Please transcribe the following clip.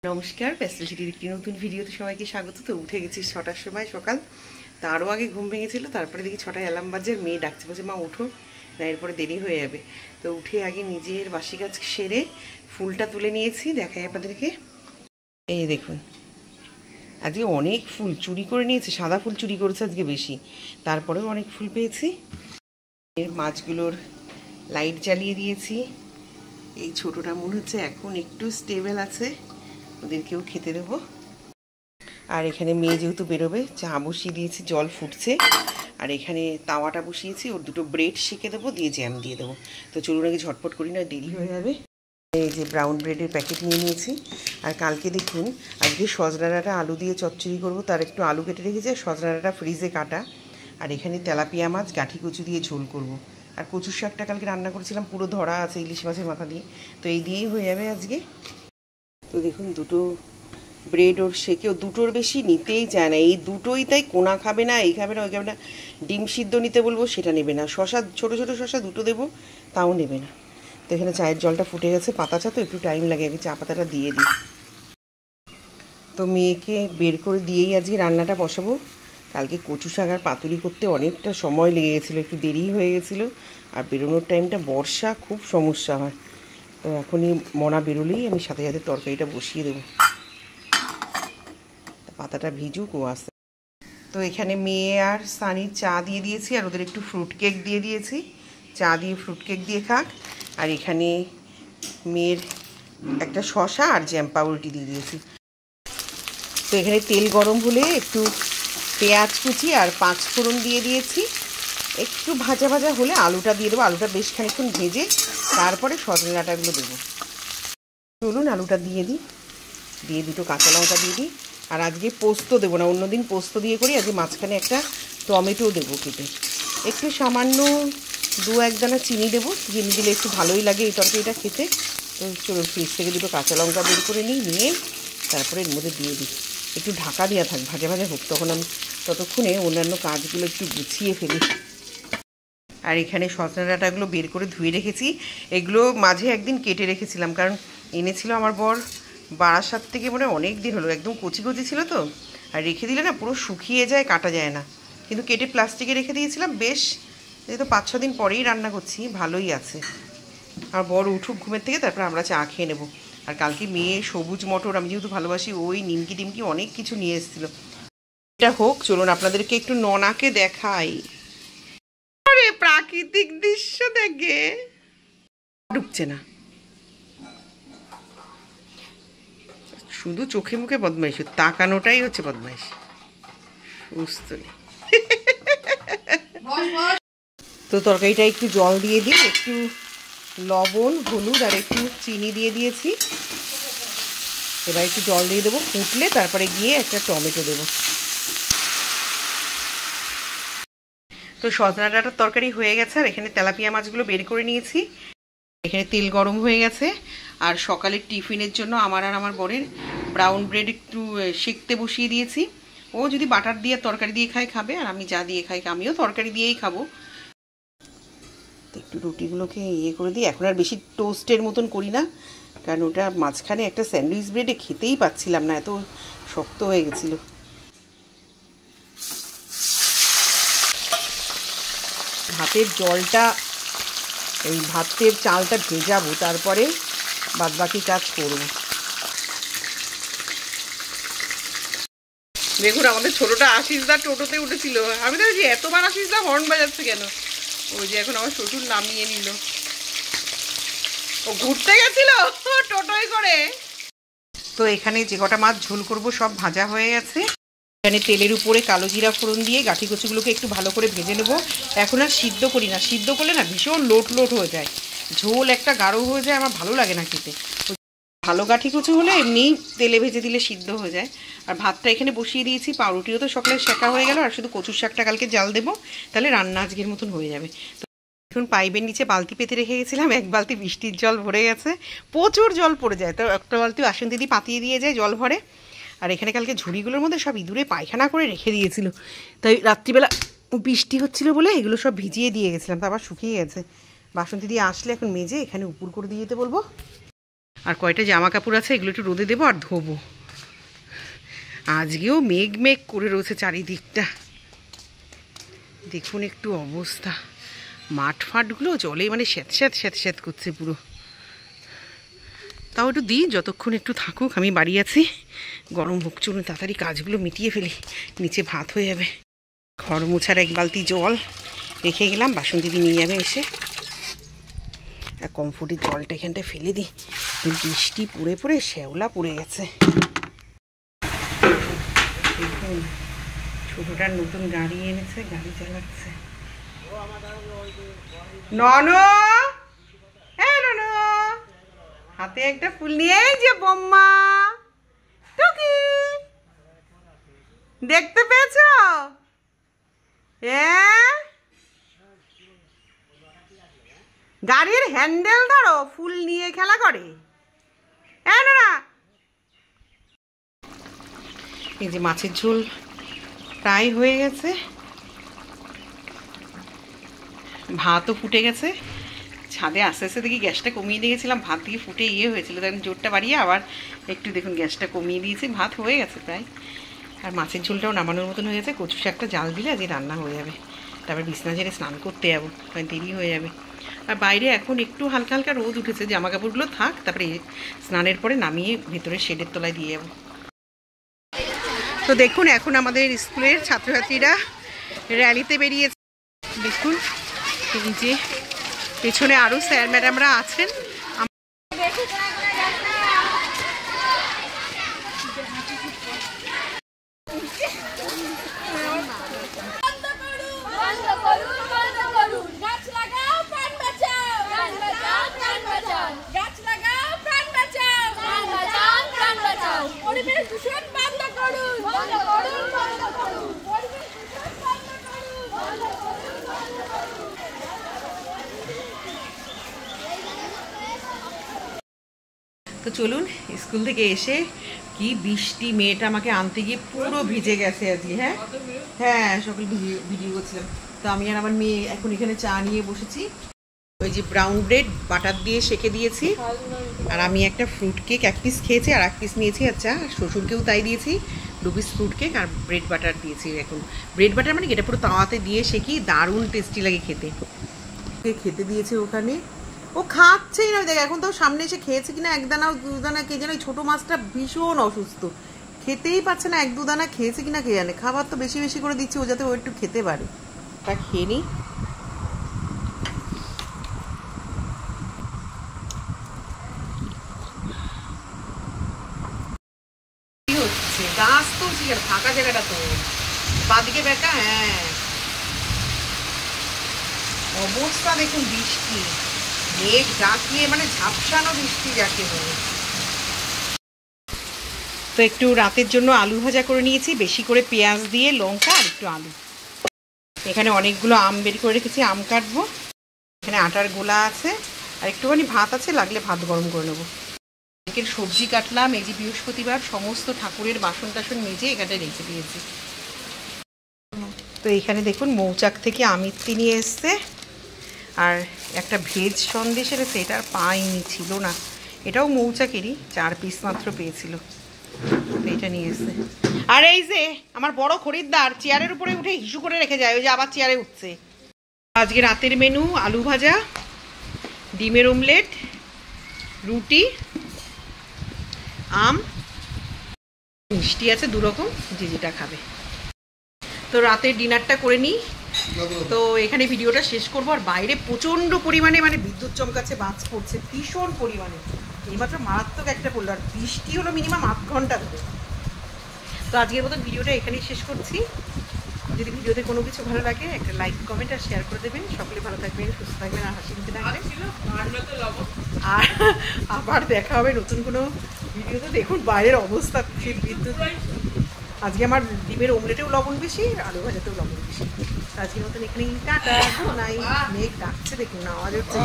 নমস্কার, ব্যস্ত সিটির একটি নতুন ভিডিওতে সবাইকে স্বাগত। তো উঠে গেছি 6টার সময় সকাল। তারও আগে ঘুম ভেঙেছিল, তারপরে দেখি 6টায় অ্যালার্ম বাজে, মেয়ে ডাকছে, বলছে মা ওঠো, না এরপরে দেরি হয়ে যাবে। তো উঠে আগে নিজের বাসি কাজ সেরে ফুলটা তুলে নিয়েছি, দেখাই আপনাদেরকে। এই দেখুন, আজকে অনেক ফুল চুরি করে নিয়েছি, সাদা ফুল চুরি করেছে আজকে বেশি, তারপরেও অনেক ফুল পেয়েছি। এর মাছগুলোর লাইট জ্বালিয়ে দিয়েছি। এই ছোটোটা মনে হচ্ছে এখন একটু স্টেবল আছে, ওদেরকেও খেতে দেবো। আর এখানে মেয়ে যেহেতু বেরোবে, চা বসিয়ে দিয়েছি, জল ফুটছে। আর এখানে তাওয়াটা বসিয়েছি, ওর দুটো ব্রেড সেঁকে দেবো, দিয়ে জ্যাম দিয়ে দেবো। তো চলুন আগে ঝটপট করি, না দেরি হয়ে যাবে। এই যে ব্রাউন ব্রেডের প্যাকেট নিয়ে নিয়েছি। আর কালকে দেখুন, আজকে সজনা ডাঁটা আলু দিয়ে চচ্চড়ি করবো, তার একটু আলু কেটে রেখেছি, সজনা ডাঁটা ফ্রিজে কাটা। আর এখানে তেলাপিয়া মাছ গাঁঠি কচু দিয়ে ঝোল করব। আর কচুর শাকটা কালকে রান্না করেছিলাম, পুরো ধরা আছে ইলিশ মাছের মাথা দিয়ে, তো এই দিয়েই হয়ে যাবে আজকে। তো দেখুন, দুটো ব্রেড ওর সেকেও দুটোর বেশি নিতেই চায় না, এই দুটোই তাই, কোনা খাবে না, এই খাবে না, ওই খাবে না। ডিম সিদ্ধ নিতে বলবো, সেটা নেবে না। শশা, ছোটো ছোটো শশা দুটো দেবো, তাও নেবে না। তো এখানে চায়ের জলটা ফুটে গেছে, পাতা চা তো একটু টাইম লাগে, আগে চা পাতাটা দিয়ে দিই। তো মেয়েকে বের করে দিয়েই আজকে রান্নাটা বসাবো। কালকে কচু শাক আর পাতুরি করতে অনেকটা সময় লেগে গেছিলো, একটু দেরি হয়ে গেছিলো। আর বেরোনোর টাইমটা বর্ষা, খুব সমস্যা হয়। তো এখনই মনা বেরোলেই আমি সাথে সাথে তরকারিটা বসিয়ে দেবো, পাতাটা ভিজুক ও আসতে। তো এখানে মেয়ে আর সানির চা দিয়ে দিয়েছি, আর ওদের একটু ফ্রুট কেক দিয়ে দিয়েছি, চা দিয়ে ফ্রুট কেক দিয়ে খাক। আর এখানে মেয়ের একটা শশা আর জ্যাম পাউরুটি দিয়ে দিয়েছি। তো এখানে তেল গরম হলে একটু পেঁয়াজ কুচি আর 5 ফোড়ন দিয়ে দিয়েছি। একটু ভাজা ভাজা হলে আলুটা দিয়ে দেবো, আলুটা বেশ খানিকক্ষণ ভেজে তারপরে সজনে ডাঁটাগুলো দেবো। চলুন আলুটা দিয়ে দিই, দিয়ে দুটো কাঁচা লঙ্কা দিয়ে দিই। আর আজকে পোস্ত দেবো না, অন্যদিন পোস্ত দিয়ে করি, আজকে মাঝখানে একটা টমেটো দেবো কেটে। একটু সামান্য 2-1 দানা চিনি দেবো, চিনি দিলে একটু ভালোই লাগে এই তরকারিটা খেতে। তো চলুন ফ্রিজ থেকে দুটো কাঁচা লঙ্কা বের করে নিয়ে তারপরে এর মধ্যে দিয়ে দিই। একটু ঢাকা দেওয়া থাক, ভাজা ভাজা হোক, তখন আমি ততক্ষণে অন্যান্য কাজগুলো একটু গুছিয়ে ফেলি। আর এখানে সজনে ডাঁটাগুলো বের করে ধুয়ে রেখেছি। এগুলো মাঝে একদিন কেটে রেখেছিলাম, কারণ এনেছিল আমার বর বারাসাত থেকে, মানে অনেক দিন হলো, একদম কচি কচি ছিল তো। আর রেখে দিলে না পুরো শুকিয়ে যায়, কাটা যায় না। কিন্তু কেটে প্লাস্টিকে রেখে দিয়েছিলাম, বেশ যেহেতু 5-6 দিন পরেই রান্না করছি, ভালোই আছে। আর বর উঠুক ঘুমের থেকে, তারপর আমরা চা খেয়ে নেবো। আর কালকে মেয়ে সবুজ মটর, আমি যেহেতু ভালোবাসি, ওই নিমকি টিমকি অনেক কিছু নিয়ে এসেছিলো। এটা হোক, চলুন আপনাদেরকে একটু ননাকে দেখাই। আরে প্রাকৃতিক দৃশ্য দেখে ঢুকছে না, শুধু চোখে মুখে বদমাইশ, তাকানোটাই হচ্ছে বদমাইশ, বুঝত নেই। তো তরকারিটা একটু জল দিয়ে দিই, একটু লবণ, হলুদ আর একটু চিনি দিয়ে দিয়েছি। এবার একটু জল দিয়ে দেবো, ফুটলে তারপরে গিয়ে একটা টমেটো দেবো। তো সজনা ডাঁটার তরকারি হয়ে গেছে। আর এখানে তেলাপিয়া মাছগুলো বের করে নিয়েছি। এখানে তেল গরম হয়ে গেছে। আর সকালের টিফিনের জন্য আমার আর আমার বরের ব্রাউন ব্রেড একটু সেঁকতে বসিয়ে দিয়েছি। ও যদি বাটার দিয়ে তরকারি দিয়ে খায় খাবে, আর আমি যা দিয়ে খাই, আমিও তরকারি দিয়েই খাবো। একটু রুটিগুলোকে ইয়ে করে দিই, এখন আর বেশি টোস্টের মতন করি না, কারণ ওটা মাঝখানে একটা স্যান্ডউইচ ব্রেডে খেতেই পাচ্ছিলাম না, এত শক্ত হয়ে গেছিলো। ভাতের জলটা, এই ভাতের চালটা ভেজাবো, তারপরে বাদবাকি কাজ করবো। দেখুন, আমাদের ছোটটা আশিসদা টোটোতে উঠেছিল। আমি তো যে এতবার আশিসদা হর্ন বাজাচ্ছে কেন, ওই যে এখন আমার শ্বশুর নামিয়ে নিল। ও ঘুরতে গেছিল টোটোয় করে। তো এখানে যে কটা মাছ ঝোল করব সব ভাজা হয়ে গেছে। এখানে তেলের উপরে কালো জিরা ফোড়ন দিয়ে গাঁঠি কচুগুলোকে একটু ভালো করে ভেজে নেব। এখন আর সিদ্ধ করি না, সিদ্ধ করলে না ভীষণ লোট লোট হয়ে যায়, ঝোল একটা গাঢ় হয়ে যায়, আমার ভালো লাগে না খেতে। ভালো গাঁঠি কচু হলে এমনি তেলে ভেজে দিলে সিদ্ধ হয়ে যায়। আর ভাতটা এখানে বসিয়ে দিয়েছি, পাউরুটিও তো সকালে শেখা হয়ে গেল, আর শুধু কচুর শাকটা কালকে জাল দেবো, তাহলে রান্না আজকের মতন হয়ে যাবে। তো এখন পাইপের নিচে বালতি পেতে রেখে গেছিলাম, 1 বালতি বৃষ্টির জল ভরে গেছে, প্রচুর জল পড়ে যায়, তো একটা বালতি বাসন দিদি পাতিয়ে দিয়ে যায় জল ভরে। আর এখানে কালকে ঝুড়িগুলোর মধ্যে সব ইঁদুরে পায়খানা করে রেখে দিয়েছিল, তাই রাত্রিবেলা বৃষ্টি হচ্ছিল বলে এগুলো সব ভিজিয়ে দিয়ে গেছিলাম, তো আবার শুকিয়ে গেছে। বাসন্তী দিয়ে আসলে এখন মেজে এখানে উপর করে দিয়ে যেতে বলবো। আর কয়টা জামা কাপড় আছে এগুলো একটু রোদে দেবো আর ধোবো। আজকেও মেঘ মেঘ করে রয়েছে চারিদিকটা, দেখুন একটু অবস্থা। মাঠ ফাটগুলো জলে মানে স্যাঁত স্যাঁত করছে পুরো। তাও একটু দিই, যতক্ষণ একটু থাকুক, আমি বাড়ি আছি। গরম হোক, চলুন তাড়াতাড়ি কাজগুলো মিটিয়ে ফেলি, নিচে ভাত হয়ে যাবে। ঘর মোছার 1 বালতি জল রেখে গেলাম, বাসন দিদি নিয়ে যাবে এসে। আর কমফোর্টের জলটা এখানটায় ফেলে দিই, বৃষ্টি পড়ে পড়ে শ্যাওলা পড়ে গেছে। দেখুন ছোটোটার নতুন গাড়ি এনেছে, গাড়ি চালাচ্ছে। ননু, হ্যাঁ ননু, হাতে একটা ফুল নিয়ে যে বোম্মা টুকি, দেখতে পেয়েছ? গাড়ির হ্যান্ডেল ধরো, ফুল নিয়ে খেলা করে। না, এই যে মাছের ঝোল প্রায় হয়ে গেছে, ভাতও ফুটে গেছে। ছাদে আস্তে আস্তে দেখি গ্যাসটা কমিয়ে দিয়েছিলাম, ভাত দিয়ে ফুটে হয়েছিল, তখন জোরটা বাড়িয়ে আবার একটু দেখুন গ্যাসটা কমিয়ে দিয়েছি, ভাত হয়ে গেছে প্রায়। আর মাছের ঝোলটাও নামানোর মতন হয়ে গেছে। কচু শাকটা জাল দিলে আজকে রান্না হয়ে যাবে। তারপর বিছনা ঝেড়ে স্নান করতে যাবো, দেরি হয়ে যাবে। আর বাইরে এখন একটু হালকা হালকা রোদ উঠেছে, জামা কাপড়গুলো থাক, তারপরে স্নানের পরে নামিয়ে ভেতরে শেডের তলায় দিয়ে যাবো। তো দেখুন এখন আমাদের স্কুলের ছাত্রছাত্রীরা র্যালিতে বেরিয়েছে। দেখুন এই যে পেছনে আরও স্যার ম্যাডামরা আছেন। তো চলুন, স্কুল থেকে এসে কি বৃষ্টি, মেয়েটা আমাকে আনতে গিয়ে পুরো ভিজে গেছে আজকে। হ্যাঁ সকাল ভিডিও করছিলাম। তো আমি আর আমার মেয়ে এখন এখানে চা নিয়ে বসেছি। ওই যে ব্রাউন ব্রেড বাটার দিয়ে সেঁকে দিয়েছি, আর আমি একটা ফ্রুট কেক 1 পিস খেয়েছি আর 1 পিস নিয়েছি। আচ্ছা, শ্বশুরকেও তাই দিয়েছি, 2 পিস ফ্রুট কেক আর ব্রেড বাটার দিয়েছি। এখন ব্রেড বাটার মানে এটা পুরো তাওয়াতে দিয়ে সেকি, দারুণ টেস্টি লাগে খেতে। খেতে দিয়েছে ওখানে, ও খাচ্ছেই না। দেখ এখন তো সামনে এসে খেয়েছে কিনা 1 দানা 2 দানা কে জানে। ছোটো মাছটা ভীষণ অসুস্থ, খেতেই পারছে না। 1-2 দানা খেয়েছে কিনা কে জানে। খাবার তো বেশি বেশি করে দিচ্ছি ও যাতে ও একটু খেতে পারে। তা খেয়ে নি। কি হচ্ছে? গাছ তো ফাঁকা জায়গাটা তো বাদিকে বেটা। হ্যাঁ অবস্থা দেখুন, বৃষ্টি মেঘ ডাকিয়ে মানে ঝাপসানো বৃষ্টি যাকে বলে। তো একটু রাতের জন্য আলু ভাজা করে নিয়েছি, বেশি করে পেঁয়াজ দিয়ে, লঙ্কা আর একটু আলু। এখানে অনেকগুলো আম বের করে রেখেছি, আম কাটবো। এখানে আটার গোলা আছে আর একটুখানি ভাত আছে, লাগলে ভাত গরম করে নেবো। এখানে সবজি কাটলাম। এই যে বৃহস্পতিবার সমস্ত ঠাকুরের বাসন টাসন মেজে এখানে রেখে দিয়েছি। তো এইখানে দেখুন মৌচাক থেকে আমিত্তি নিয়ে এসছে, আর একটা ভেজ সন্দেশ এনেছে, এটা আর পাইনি, ছিল না। এটাও মৌচাকেরই, 4 পিস মাত্র পেয়েছিল, এটা নিয়ে এসছে। আর এই যে আমার বড় খরিদ্দার চেয়ারের উপরে উঠে হিসু করে রেখে যায়, ওই যে আবার চেয়ারে উঠছে। আজকে রাতের মেনু আলু ভাজা, ডিমের অমলেট, রুটি, আম, মিষ্টি আছে 2 রকম, যে যেটা খাবে। তো রাতের ডিনারটা করে নিই। তো এখানে ভিডিওটা শেষ করবো। আর বাইরে প্রচণ্ড পরিমাণে মানে বিদ্যুৎ চমকাচ্ছে, বাজ পড়ছে ভীষণ পরিমাণে। এইমাত্র মারাত্মক একটা পড়লো, আর বৃষ্টি হলো মিনিমাম 8 ঘন্টা ধরে। তো আজকের মতন ভিডিওটা এখানেই শেষ করছি। যদি ভিডিওতে কোনো কিছু ভালো লাগে একটা লাইক, কমেন্ট আর শেয়ার করে দেবেন। সকলে ভালো থাকবেন, সুস্থ থাকবেন আর হাসি মুখে থাকবেন। আর আবার দেখা হবে নতুন কোনো ভিডিওতে। দেখুন বাইরের অবস্থা, সেই বিদ্যুৎ। আজকে আমার ডিমের অমলেটেও লবণ বেশি, আলু ভাজাতেও লবণ বেশি। আজকের মতন এখানেই টাটা, গুড নাইট। মেঘ ডাকছে দেখুন, আওয়াজ হচ্ছে।